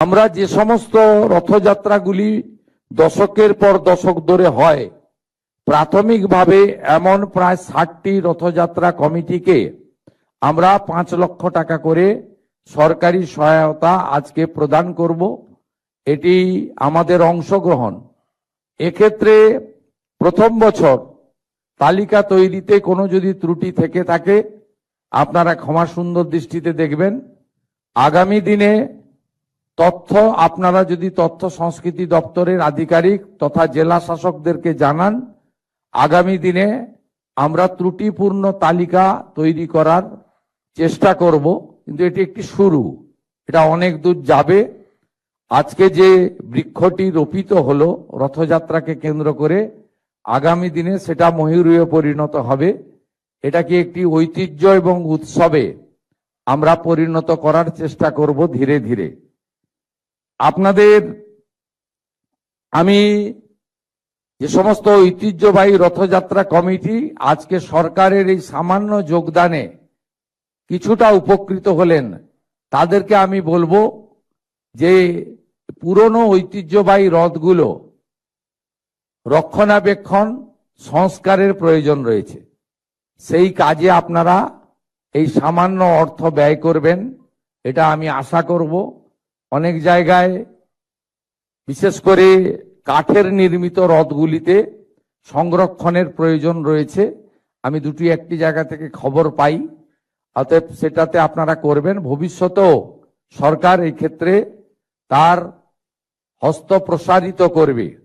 আমরা যে সমস্ত রথযাত্রাগুলি দশকের পর দশক ধরে হয়, প্রাথমিকভাবে এমন প্রায় 60টি রথযাত্রা কমিটিকে আমরা 5 লক্ষ টাকা করে সরকারি সহায়তা আজকে প্রদান করব। এটি আমাদের অংশগ্রহণ। এক্ষেত্রে প্রথম বছর তালিকা তৈরিতে কোনো যদি ত্রুটি থেকে থাকে আপনারা ক্ষমা সুন্দর দৃষ্টিতে দেখবেন। আগামী দিনে তথ্য আপনারা যদি তথ্য সংস্কৃতি দপ্তরের আধিকারিক তথা জেলা শাসকদেরকে জানান, আগামী দিনে আমরা ত্রুটিপূর্ণ তালিকা তৈরি করার চেষ্টা করব। কিন্তু এটি একটি শুরু, এটা অনেক দূর যাবে। আজকে যে বৃক্ষটি রোপিত হলো রথযাত্রাকে কেন্দ্র করে, আগামী দিনে সেটা ময়ূরীয় পরিণত হবে। এটাকে একটি ঐতিহ্য এবং উৎসবে আমরা পরিণত করার চেষ্টা করব ধীরে ধীরে। আপনাদের আমি যে সমস্ত ঐতিহ্যবাহী রথযাত্রা কমিটি আজকে সরকারের এই সামান্য যোগদানে কিছুটা উপকৃত হলেন, তাদেরকে আমি বলবো যে পুরনো ঐতিহ্যবাহী রথগুলো রক্ষণাবেক্ষণ সংস্কারের প্রয়োজন রয়েছে। সেই কাজে আপনারা এই সামান্য অর্থ ব্যয় করবেন, এটা আমি আশা করব। অনেক জায়গায় বিশেষ করে কাঠের নির্মিত রথগুলিতে সংরক্ষণের প্রয়োজন রয়েছে। আমি একটি জায়গা থেকে খবর পাই, অতএব সেটাতে আপনারা করবেন। ভবিষ্যতেও সরকার এই ক্ষেত্রে তার হস্ত প্রসারিত করবে।